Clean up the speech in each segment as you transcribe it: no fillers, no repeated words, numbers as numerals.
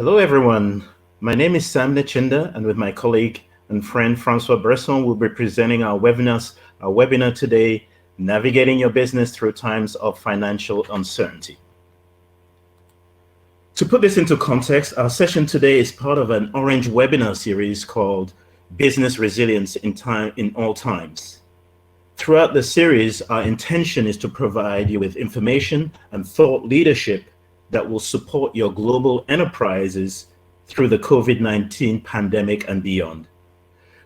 Hello, everyone. My name is Sam Nchinda, and with my colleague and friend Francois Bresson, we'll be presenting our webinar today, Navigating Your Business Through Times of Financial Uncertainty. To put this into context, our session today is part of an Orange webinar series called Business Resilience in All Times. Throughout the series, our intention is to provide you with information and thought leadership that will support your global enterprises through the COVID-19 pandemic and beyond.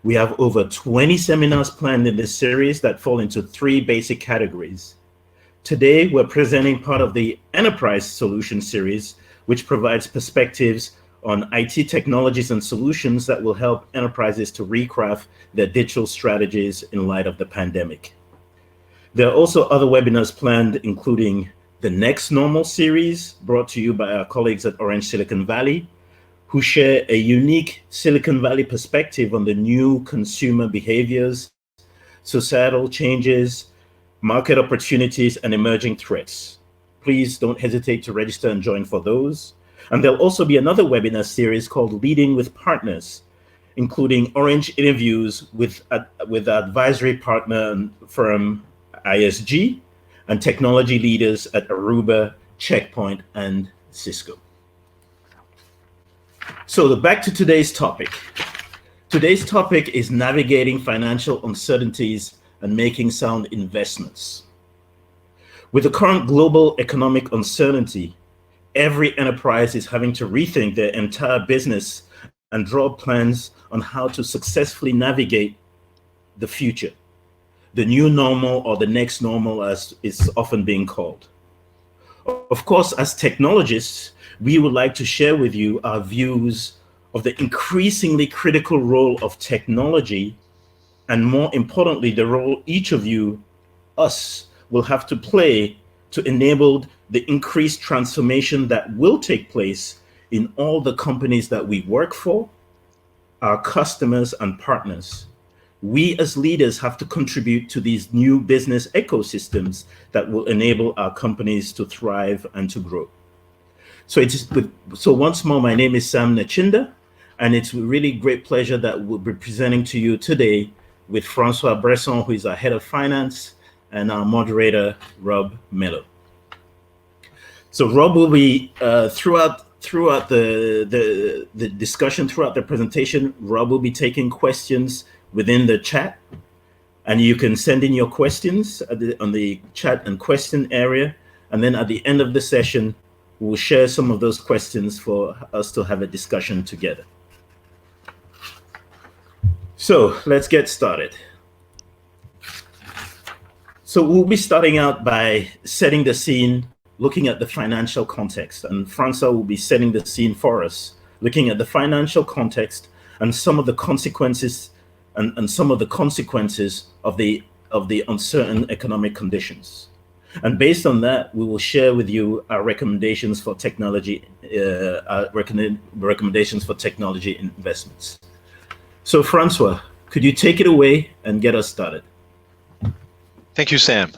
We have over 20 seminars planned in this series that fall into three basic categories. Today, we're presenting part of the Enterprise Solution series, which provides perspectives on IT technologies and solutions that will help enterprises to recraft their digital strategies in light of the pandemic. There are also other webinars planned, including the Next Normal series, brought to you by our colleagues at Orange Silicon Valley, who share a unique Silicon Valley perspective on the new consumer behaviors, societal changes, market opportunities, and emerging threats. Please don't hesitate to register and join for those. And there'll also be another webinar series called Leading with Partners, including Orange interviews with advisory partner firm ISG and technology leaders at Aruba, Checkpoint, and Cisco. So back to today's topic. Today's topic is navigating financial uncertainties and making sound investments. With the current global economic uncertainty, every enterprise is having to rethink their entire business and draw plans on how to successfully navigate the future, the new normal, or the next normal, as it's often being called. Of course, as technologists, we would like to share with you our views of the increasingly critical role of technology, and more importantly, the role each of you, us, will have to play to enable the increased transformation that will take place in all the companies that we work for, our customers and partners. We as leaders have to contribute to these new business ecosystems that will enable our companies to thrive and to grow. So once more, my name is Sam Nchinda, and it's a really great pleasure that we'll be presenting to you today with Francois Bresson, who is our head of finance, and our moderator, Rob Mello. So Rob will be, throughout the discussion, throughout the presentation, Rob will be taking questions within the chat, and you can send in your questions on the chat and question area. And then at the end of the session, we'll share some of those questions for us to have a discussion together. So let's get started. So we'll be starting out by setting the scene, looking at the financial context, and Francois will be setting the scene for us, looking at the financial context and some of the consequences and some of the consequences of the uncertain economic conditions. And based on that, we will share with you our recommendations for technology, recommendations for technology investments. So Francois, could you take it away and get us started? Thank you, Sam.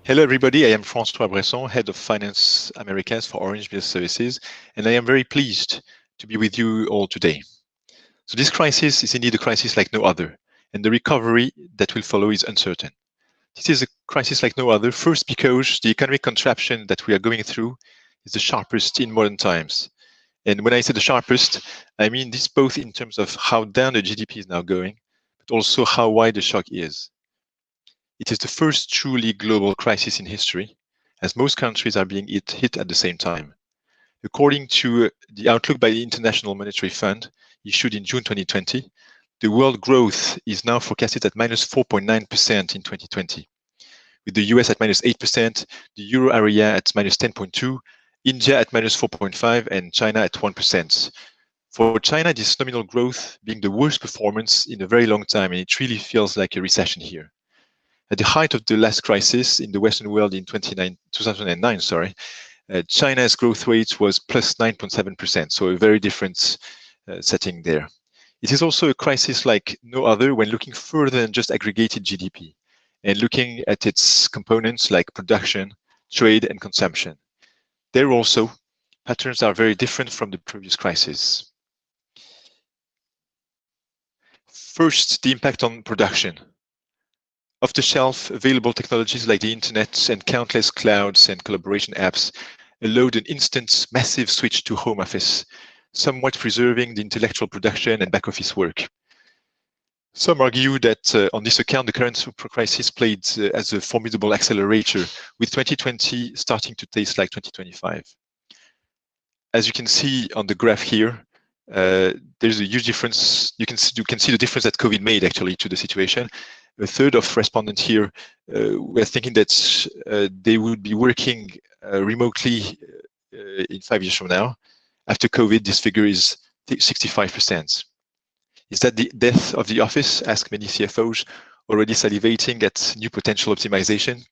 Hello, everybody. I am Francois Bresson, Head of Finance Americas for Orange Business Services, and I am very pleased to be with you all today. So this crisis is indeed a crisis like no other, and the recovery that will follow is uncertain. This is a crisis like no other, first because the economic contraction that we are going through is the sharpest in modern times. And when I say the sharpest, I mean this both in terms of how down the GDP is now going, but also how wide the shock is. It is the first truly global crisis in history, as most countries are being hit at the same time. According to the outlook by the International Monetary Fund, issued in June 2020, the world growth is now forecasted at minus 4.9% in 2020, with the US at minus 8%, the Euro area at minus 10.2%, India at minus 4.5%, and China at 1%. For China, this nominal growth being the worst performance in a very long time, and it really feels like a recession here. At the height of the last crisis in the Western world in 2009, China's growth rate was plus 9.7%, so a very different setting there. It is also a crisis like no other when looking further than just aggregated GDP and looking at its components like production, trade, and consumption. There also, patterns are very different from the previous crisis. First, the impact on production. Off-the-shelf available technologies like the internet and countless clouds and collaboration apps allowed an instant, massive switch to home office, somewhat preserving the intellectual production and back office work. Some argue that on this account, the current crisis played as a formidable accelerator, with 2020 starting to taste like 2025. As you can see on the graph here, there's a huge difference. You can see the difference that COVID made actually to the situation. A third of respondents here were thinking that they would be working remotely in 5 years from now. After COVID, this figure is 65%. Is that the death of the office? Ask many CFOs, already salivating at new potential optimization.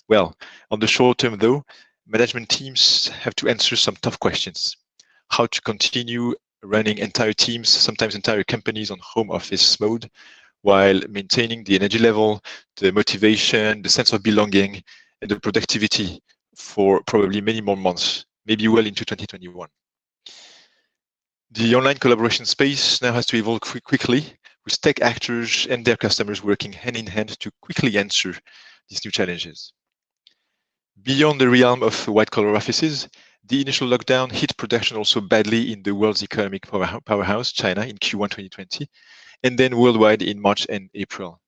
Well, on the short term though, management teams have to answer some tough questions. How to continue running entire teams, sometimes entire companies on home office mode, while maintaining the energy level, the motivation, the sense of belonging, and the productivity for probably many more months, maybe well into 2021. The online collaboration space now has to evolve quickly, with tech actors and their customers working hand in hand to quickly answer these new challenges. Beyond the realm of white-collar offices, the initial lockdown hit production also badly in the world's economic powerhouse, China, in Q1 2020, and then worldwide in March and April.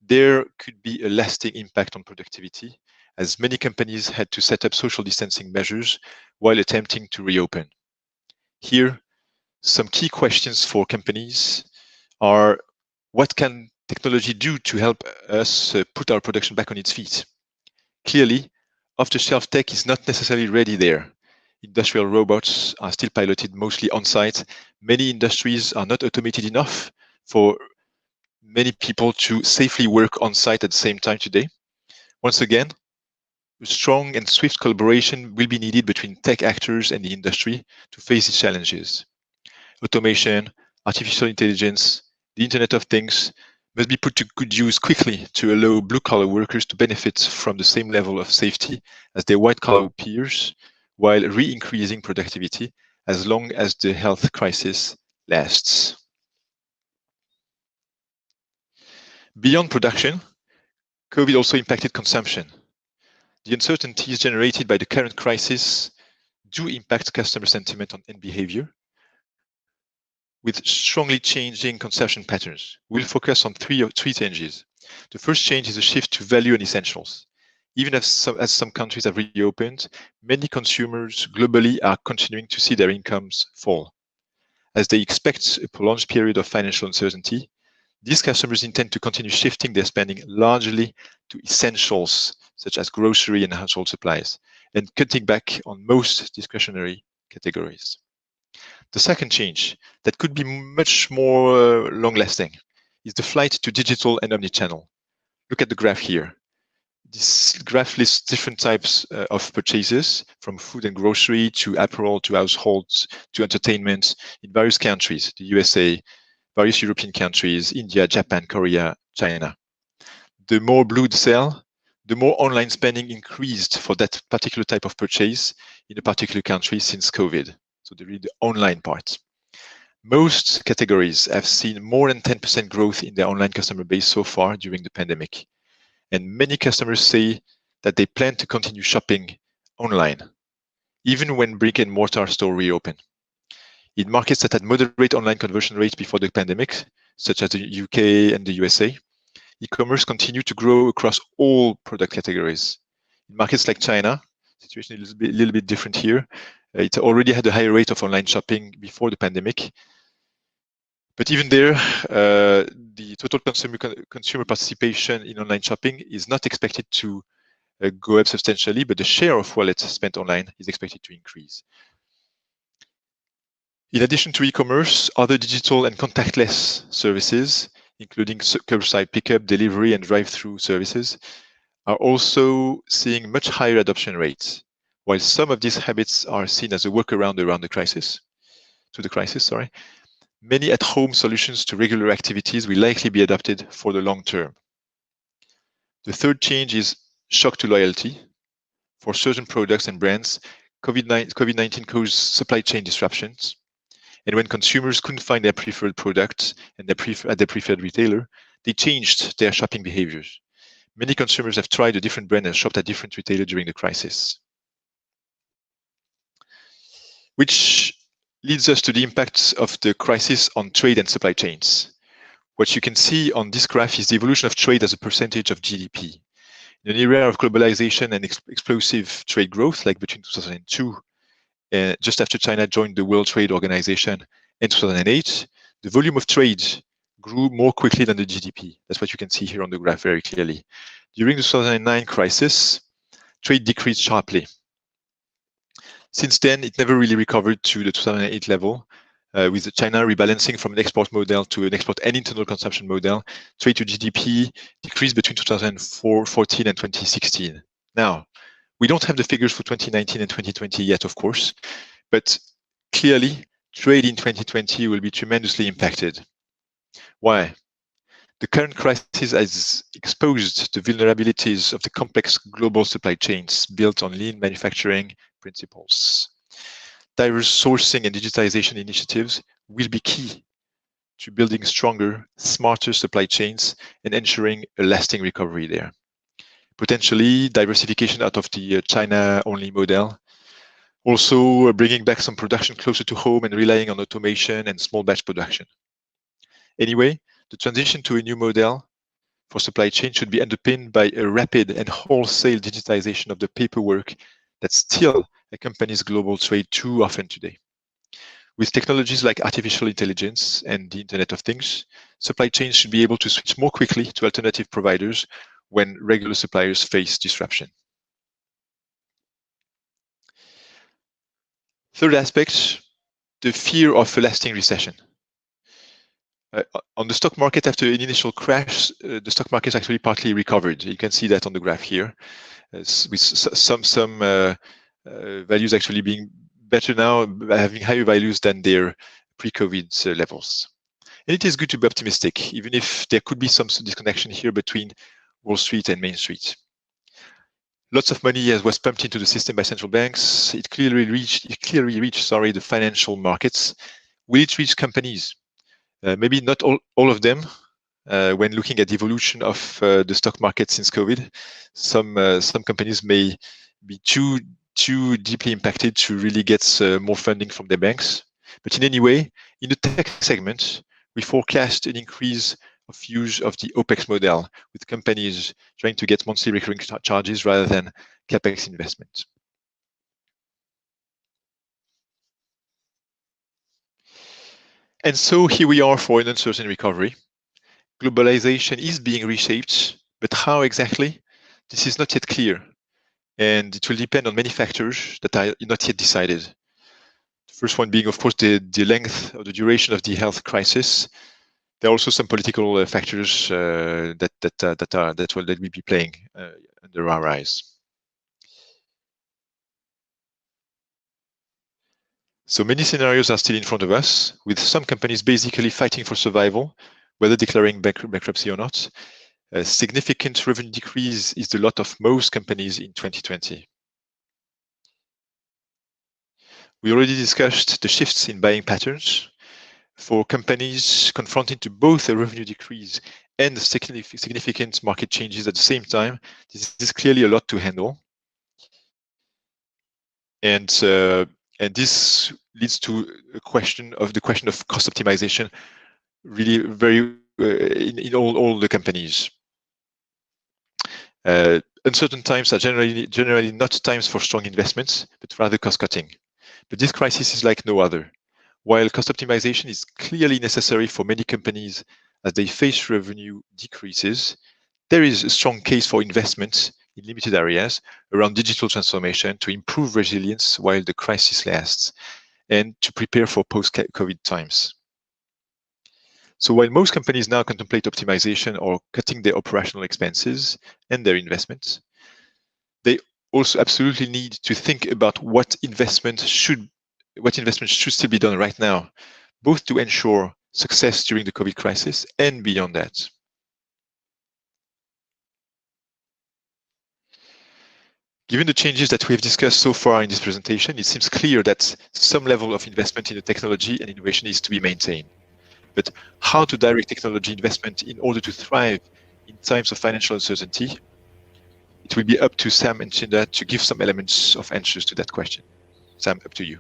There could be a lasting impact on productivity, as many companies had to set up social distancing measures while attempting to reopen. Here, some key questions for companies are: what can technology do to help us put our production back on its feet? Clearly, off-the-shelf tech is not necessarily ready there. Industrial robots are still piloted mostly on-site. Many industries are not automated enough for many people to safely work on-site at the same time today. Once again, a strong and swift collaboration will be needed between tech actors and the industry to face these challenges. Automation, artificial intelligence, the Internet of Things must be put to good use quickly to allow blue-collar workers to benefit from the same level of safety as their white-collar peers, while re-increasing productivity as long as the health crisis lasts. Beyond production, COVID also impacted consumption. The uncertainties generated by the current crisis do impact customer sentiment and behavior, with strongly changing consumption patterns. We'll focus on three changes. The first change is a shift to value and essentials. Even as some countries have reopened, many consumers globally are continuing to see their incomes fall. As they expect a prolonged period of financial uncertainty, these customers intend to continue shifting their spending largely to essentials, such as grocery and household supplies, and cutting back on most discretionary categories. The second change, that could be much more long-lasting, is the flight to digital and omnichannel. Look at the graph here. This graph lists different types of purchases, from food and grocery to apparel to households to entertainment in various countries, the USA, various European countries, India, Japan, Korea, China. The more blue the cell, the more online spending increased for that particular type of purchase in a particular country since COVID. So the online part. Most categories have seen more than 10% growth in their online customer base so far during the pandemic. And many customers say that they plan to continue shopping online, even when brick and mortar store reopen. In markets that had moderate online conversion rates before the pandemic, such as the UK and the USA, e-commerce continued to grow across all product categories. In markets like China, the situation is a little bit different here. It already had a higher rate of online shopping before the pandemic. But even there, the total consumer participation in online shopping is not expected to go up substantially, but the share of wallet spent online is expected to increase. In addition to e-commerce, other digital and contactless services, including curbside pickup, delivery, and drive-through services, are also seeing much higher adoption rates. While some of these habits are seen as a workaround around the crisis, many at-home solutions to regular activities will likely be adopted for the long term. The third change is shock to loyalty. For certain products and brands, COVID-19 caused supply chain disruptions. And when consumers couldn't find their preferred product and at their preferred retailer, they changed their shopping behaviors. Many consumers have tried a different brand and shopped at different retailers during the crisis. Which leads us to the impacts of the crisis on trade and supply chains. What you can see on this graph is the evolution of trade as a percentage of GDP. In an era of globalization and explosive trade growth, like between 2002, just after China joined the World Trade Organization in 2008, the volume of trade grew more quickly than the GDP. That's what you can see here on the graph very clearly. During the 2009 crisis, trade decreased sharply. Since then, it never really recovered to the 2008 level, with China rebalancing from an export model to an export and internal consumption model. Trade to GDP decreased between 2014 and 2016. Now, we don't have the figures for 2019 and 2020 yet, of course, but clearly, trade in 2020 will be tremendously impacted. Why? The current crisis has exposed the vulnerabilities of the complex global supply chains built on lean manufacturing principles. Diverse sourcing and digitization initiatives will be key to building stronger, smarter supply chains and ensuring a lasting recovery there. Potentially diversification out of the China-only model, also bringing back some production closer to home and relying on automation and small batch production. Anyway, the transition to a new model for supply chain should be underpinned by a rapid and wholesale digitization of the paperwork that still accompanies global trade too often today. With technologies like artificial intelligence and the Internet of Things, supply chains should be able to switch more quickly to alternative providers when regular suppliers face disruption. Third aspect, the fear of a lasting recession. On the stock market, after an initial crash, the stock market actually partly recovered. You can see that on the graph here, with some values actually being better now, having higher values than their pre-COVID levels. And it is good to be optimistic, even if there could be some disconnection here between Wall Street and Main Street. Lots of money was pumped into the system by central banks. It clearly reached the financial markets. Will it reach companies? Maybe not all of them. When looking at the evolution of the stock market since COVID, some companies may be too deeply impacted to really get more funding from their banks. But in any way, in the tech segment, we forecast an increase of use of the OPEX model, with companies trying to get monthly recurring charges rather than CapEx investment. And so here we are for an uncertain recovery. Globalization is being reshaped, but how exactly? This is not yet clear, and it will depend on many factors that are not yet decided. The first one being, of course, the length or the duration of the health crisis. There are also some political factors that will be playing under our eyes. So many scenarios are still in front of us, with some companies basically fighting for survival, whether declaring bankruptcy or not. A significant revenue decrease is the lot of most companies in 2020. We already discussed the shifts in buying patterns. For companies confronted to both a revenue decrease and significant market changes at the same time, this is clearly a lot to handle. And this leads to the question of cost optimization, really very in all the companies. Uncertain times are generally not times for strong investments, but rather cost cutting. But this crisis is like no other. While cost optimization is clearly necessary for many companies as they face revenue decreases, there is a strong case for investment in limited areas around digital transformation to improve resilience while the crisis lasts and to prepare for post-COVID times. So while most companies now contemplate optimization or cutting their operational expenses and their investments, they also absolutely need to think about what investment should still be done right now, both to ensure success during the COVID crisis and beyond that. Given the changes that we've discussed so far in this presentation, it seems clear that some level of investment in the technology and innovation is to be maintained. But how to direct technology investment in order to thrive in times of financial uncertainty? It will be up to Sam and Nchinda to give some elements of answers to that question. Sam, up to you.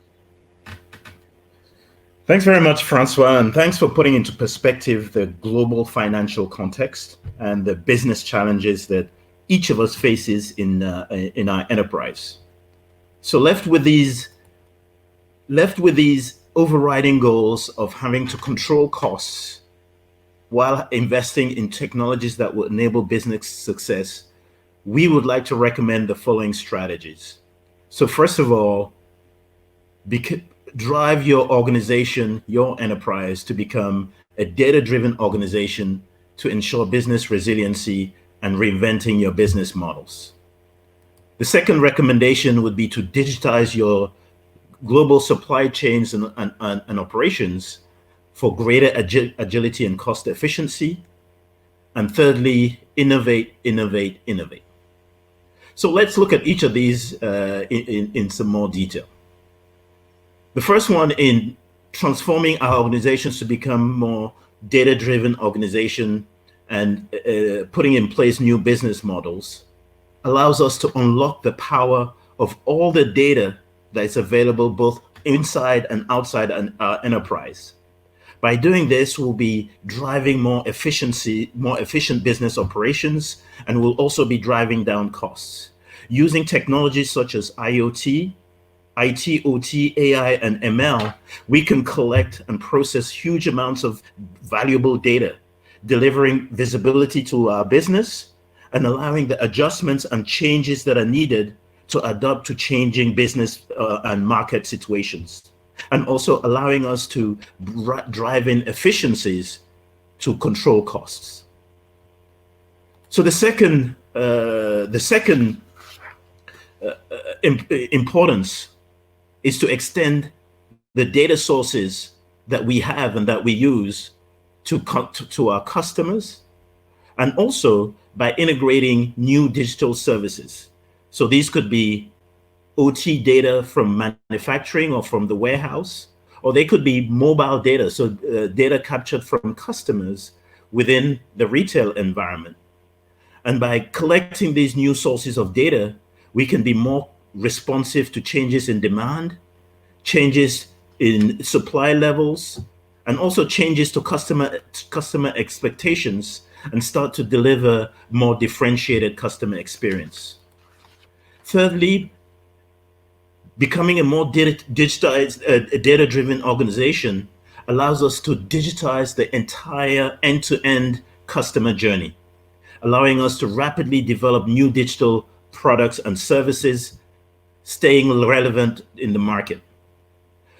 Thanks very much, Francois, and thanks for putting into perspective the global financial context and the business challenges that each of us faces in our enterprise. So left with these overriding goals of having to control costs while investing in technologies that will enable business success, we would like to recommend the following strategies. So first of all, drive your organization, your enterprise, to become a data-driven organization to ensure business resiliency and reinventing your business models. The second recommendation would be to digitize your global supply chains and operations for greater agility and cost efficiency. And thirdly, innovate, innovate, innovate. So let's look at each of these in some more detail. The first one, in transforming our organizations to become more data-driven organization and putting in place new business models, allows us to unlock the power of all the data that is available both inside and outside our enterprise. By doing this, we'll be driving more efficient business operations, and we'll also be driving down costs. Using technologies such as IoT, IT, OT, AI, and ML, we can collect and process huge amounts of valuable data, delivering visibility to our business and allowing the adjustments and changes that are needed to adapt to changing business and market situations, and also allowing us to drive in efficiencies to control costs. So the second importance is to extend the data sources that we have and that we use to our customers, and also by integrating new digital services. So these could be OT data from manufacturing or from the warehouse, or they could be mobile data, so data captured from customers within the retail environment. And by collecting these new sources of data, we can be more responsive to changes in demand, changes in supply levels, and also changes to customer expectations, and start to deliver more differentiated customer experience. Thirdly, becoming a more digitized, data-driven organization allows us to digitize the entire end-to-end customer journey, allowing us to rapidly develop new digital products and services, staying relevant in the market.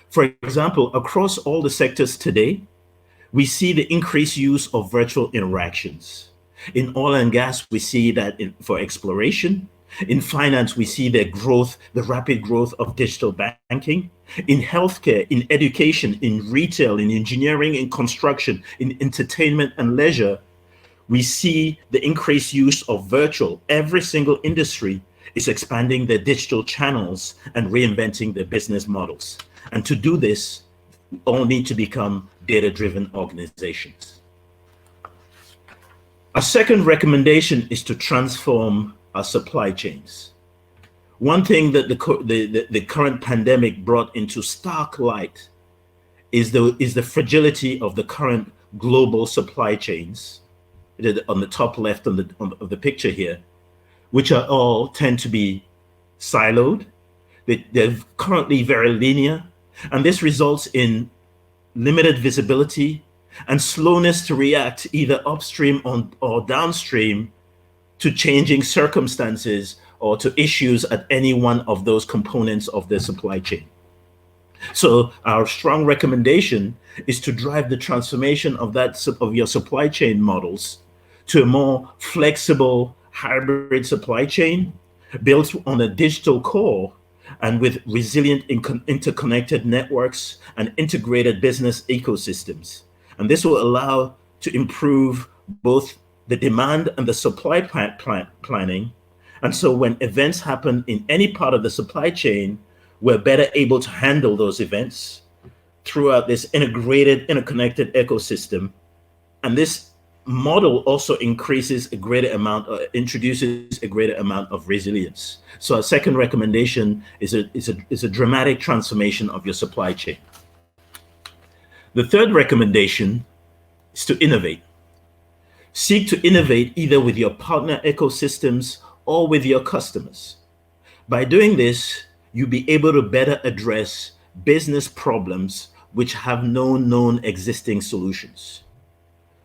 For example, across all the sectors today, we see the increased use of virtual interactions. In oil and gas, we see that for exploration. In finance, we see the rapid growth of digital banking. In healthcare, in education, in retail, in engineering, in construction, in entertainment and leisure, we see the increased use of virtual. Every single industry is expanding their digital channels and reinventing their business models. And to do this, we all need to become data-driven organizations. Our second recommendation is to transform our supply chains. One thing that the current pandemic brought into stark light is the fragility of the current global supply chains, on the top left of the picture here, which are all tend to be siloed. They're currently very linear, and this results in limited visibility and slowness to react either upstream or downstream to changing circumstances or to issues at any one of those components of the supply chain. So our strong recommendation is to drive the transformation of your supply chain models to a more flexible hybrid supply chain built on a digital core and with resilient interconnected networks and integrated business ecosystems. And this will allow to improve both the demand and the supply planning, And so when events happen in any part of the supply chain, we're better able to handle those events throughout this integrated, interconnected ecosystem. And this model also introduces a greater amount of resilience. So our second recommendation is a dramatic transformation of your supply chain. The third recommendation is to innovate. Seek to innovate either with your partner ecosystems or with your customers. By doing this, you'll be able to better address business problems which have no known existing solutions.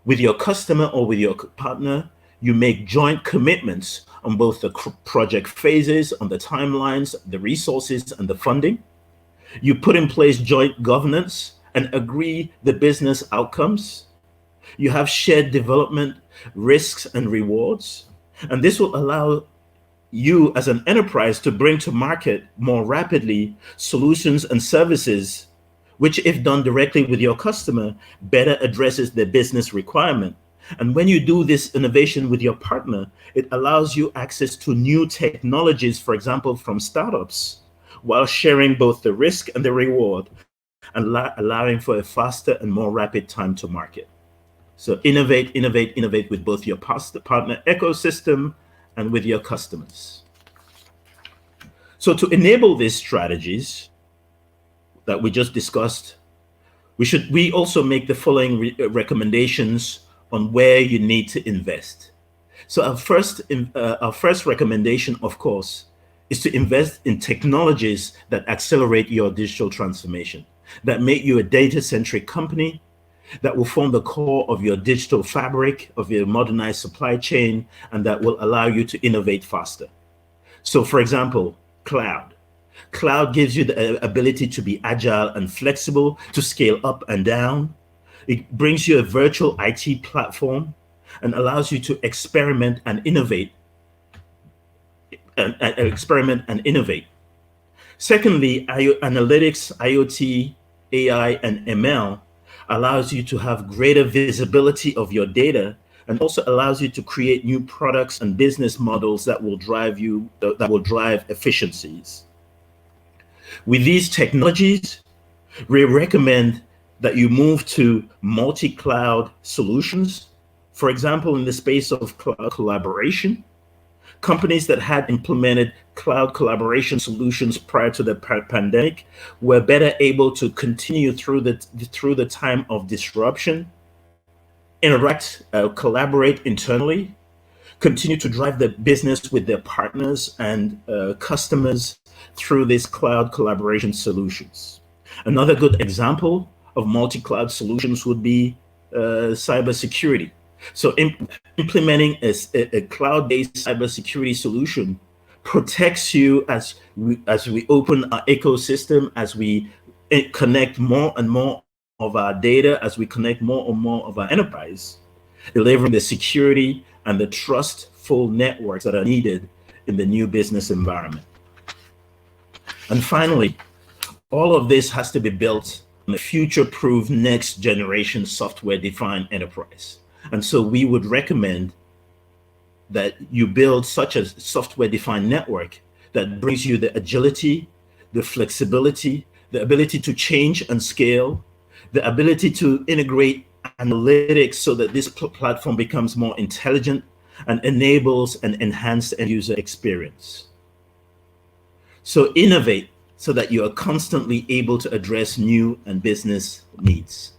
With your customer or with your partner, you make joint commitments on both the project phases, on the timelines, the resources, and the funding. You put in place joint governance and agree the business outcomes. You have shared development, risks, and rewards. And this will allow you as an enterprise to bring to market more rapidly solutions and services which, if done directly with your customer, better addresses their business requirement. And when you do this innovation with your partner, it allows you access to new technologies, for example, from startups, while sharing both the risk and the reward, and allowing for a faster and more rapid time to market. So innovate, innovate, innovate with both your partner ecosystem and with your customers. So to enable these strategies that we just discussed, we also make the following recommendations on where you need to invest. So our first recommendation, of course, is to invest in technologies that accelerate your digital transformation, that make you a data-centric company, that will form the core of your digital fabric, of your modernized supply chain, and that will allow you to innovate faster. So for example, cloud. Cloud gives you the ability to be agile and flexible, to scale up and down. It brings you a virtual IT platform and allows you to experiment and innovate. Secondly, analytics, IoT, AI, and ML allows you to have greater visibility of your data, and also allows you to create new products and business models that will drive efficiencies. With these technologies, we recommend that you move to multi-cloud solutions. For example, in the space of cloud collaboration, companies that had implemented cloud collaboration solutions prior to the pandemic were better able to continue through the time of disruption, interact, collaborate internally, continue to drive the business with their partners and customers through these cloud collaboration solutions. Another good example of multi-cloud solutions would be cybersecurity. So implementing a cloud-based cybersecurity solution protects you as we open our ecosystem, as we connect more and more of our data, as we connect more and more of our enterprise, delivering the security and the trustful networks that are needed in the new business environment. And finally, all of this has to be built on a future-proof next generation software-defined enterprise. And so we would recommend that you build such a software-defined network that brings you the agility, the flexibility, the ability to change and scale, the ability to integrate analytics so that this platform becomes more intelligent and enables an enhanced end user experience. So innovate so that you are constantly able to address new and business needs.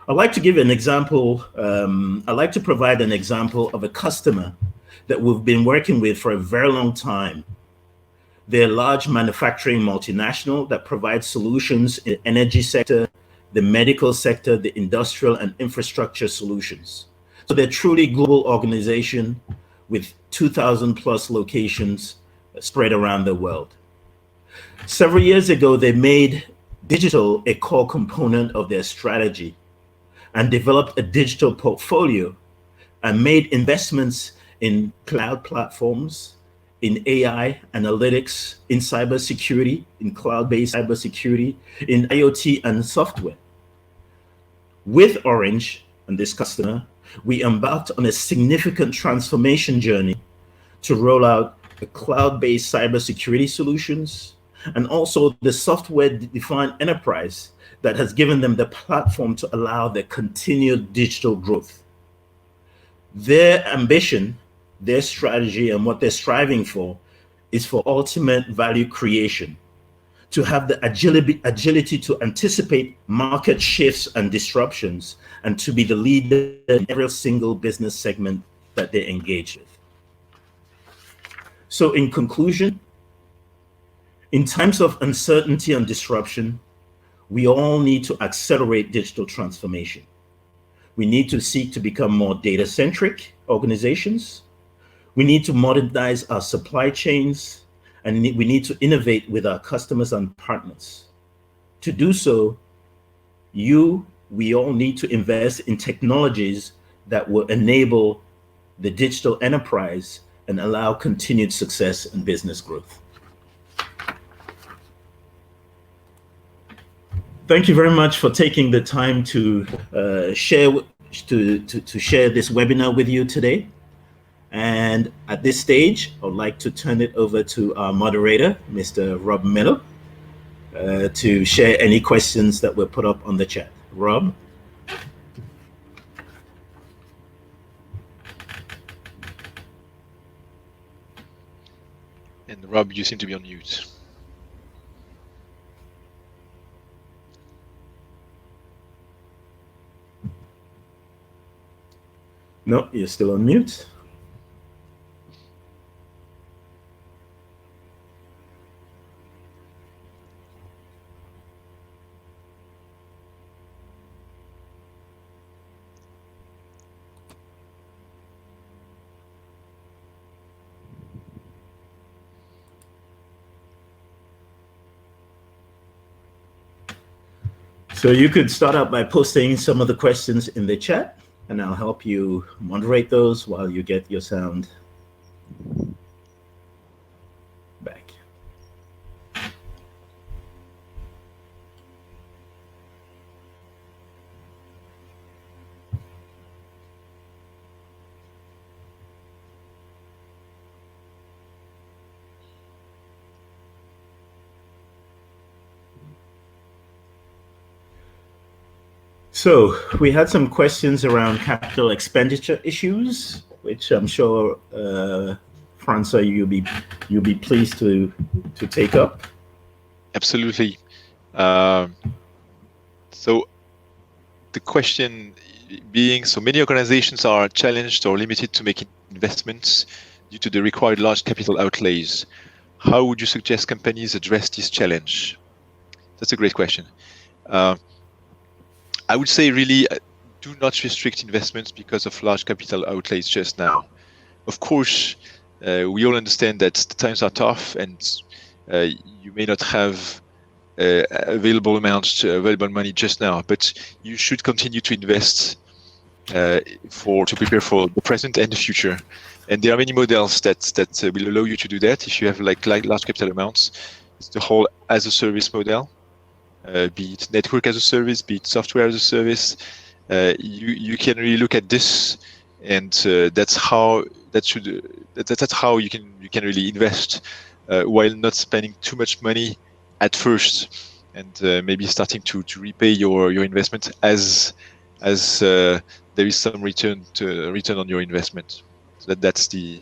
I'd like to give an example. I'd like to provide an example of a customer that we've been working with for a very long time. They're a large manufacturing multinational that provides solutions in the energy sector, the medical sector, the industrial and infrastructure solutions. So they're truly global organization with 2,000 plus locations spread around the world. Several years ago, they made digital a core component of their strategy and developed a digital portfolio and made investments in cloud platforms, in AI analytics, in cybersecurity, in cloud-based cybersecurity, in IoT and software. With Orange and this customer, we embarked on a significant transformation journey to roll out the cloud-based cybersecurity solutions, and also the software-defined enterprise that has given them the platform to allow their continued digital growth. Their ambition, their strategy, and what they're striving for is for ultimate value creation, to have the agility to anticipate market shifts and disruptions, and to be the leader in every single business segment that they engage with. So in conclusion, in times of uncertainty and disruption, we all need to accelerate digital transformation. We need to seek to become more data-centric organizations. We need to modernize our supply chains, and we need to innovate with our customers and partners. To do so, we all need to invest in technologies that will enable the digital enterprise and allow continued success and business growth. Thank you very much for taking the time to share this webinar with you today. And at this stage, I would like to turn it over to our moderator, Mr. Rob Miller, to share any questions that were put up on the chat. Rob? And Rob, you seem to be on mute. No, you're still on mute. So you could start out by posting some of the questions in the chat, and I'll help you moderate those while you get your sound back. So we had some questions around capital expenditure issues, which I'm sure, Francois, you'll be pleased to take up. Absolutely. So the question being, so many organizations are challenged or limited to making investments due to the required large capital outlays. How would you suggest companies address this challenge? That's a great question. I would say really do not restrict investments because of large capital outlays just now. Of course, we all understand that the times are tough and you may not have available money just now, but you should continue to invest to prepare for the present and the future. And there are many models that will allow you to do that. If you have like large capital amounts, it's the whole as a service model. Be it network as a service, be it software as a service, you can really look at this, and that's how you can really invest while not spending too much money at first, and maybe starting to repay your investment as there is some return on your investment. So that's the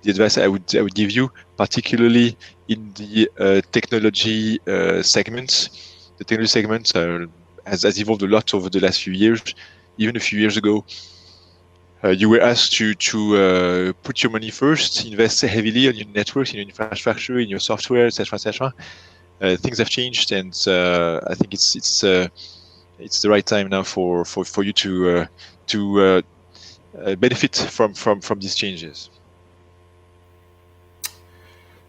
advice I would give you, particularly in the technology segments. The technology segment has evolved a lot over the last few years. Even a few years ago, you were asked to put your money first, invest heavily on your networks, in your infrastructure, in your software, etc., etc. Things have changed, and I think it's the right time now for you to benefit from these changes.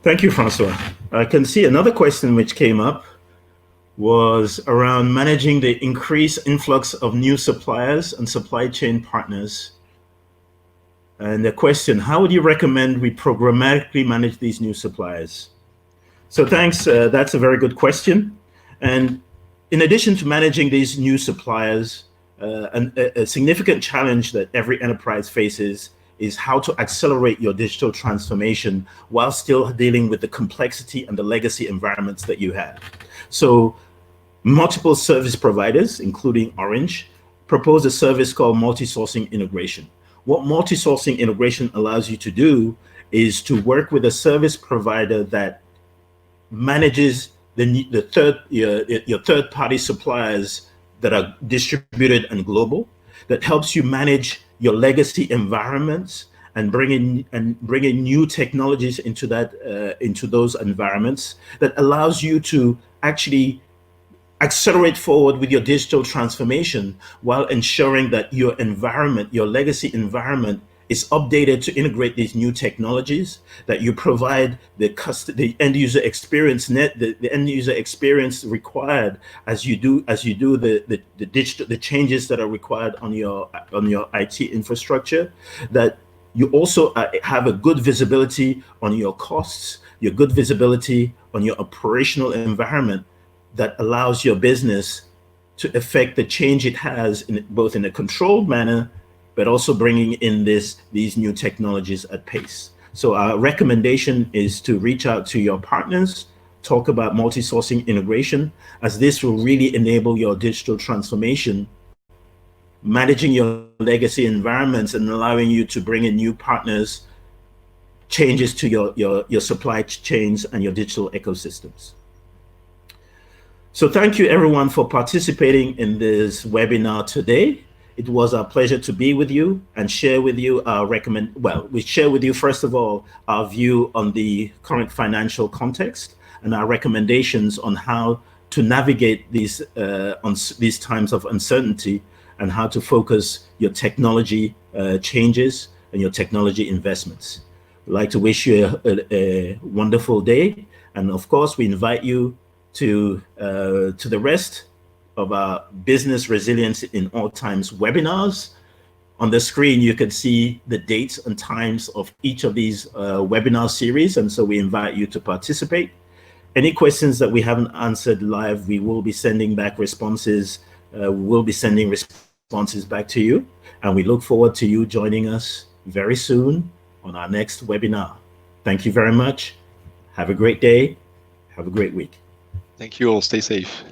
Thank you, Francois. I can see another question which came up was around managing the increased influx of new suppliers and supply chain partners. And the question, how would you recommend we programmatically manage these new suppliers? So thanks, that's a very good question. And in addition to managing these new suppliers, a significant challenge that every enterprise faces is how to accelerate your digital transformation while still dealing with the complexity and the legacy environments that you have. So multiple service providers, including Orange, propose a service called multi-sourcing integration. What multi-sourcing integration allows you to do is to work with a service provider that manages your third-party suppliers that are distributed and global, that helps you manage your legacy environments and bring in new technologies into those environments, that allows you to actually accelerate forward with your digital transformation while ensuring that your environment, your legacy environment, is updated to integrate these new technologies, that you provide the end user experience the end user experience required as you do the changes that are required on your IT infrastructure, that you also have a good visibility on your costs, your good visibility on your operational environment, that allows your business to affect the change it has both in a controlled manner, but also bringing in these new technologies at pace. So our recommendation is to reach out to your partners, talk about multi-sourcing integration, as this will really enable your digital transformation, managing your legacy environments and allowing you to bring in new partners, changes to your supply chains and your digital ecosystems. So thank you everyone for participating in this webinar today. It was our pleasure to be with you and share with you we share with you, first of all, our view on the current financial context and our recommendations on how to navigate these times of uncertainty, and how to focus your technology changes and your technology investments. We'd like to wish you a wonderful day. And of course, we invite you to the rest of our Business Resilience in All Times webinars. On the screen, you can see the dates and times of each of these webinar series, and so we invite you to participate. Any questions that we haven't answered live, we will be sending back responses. We'll be sending responses back to you, and we look forward to you joining us very soon on our next webinar. Thank you very much. Have a great day. Have a great week. Thank you all. Stay safe.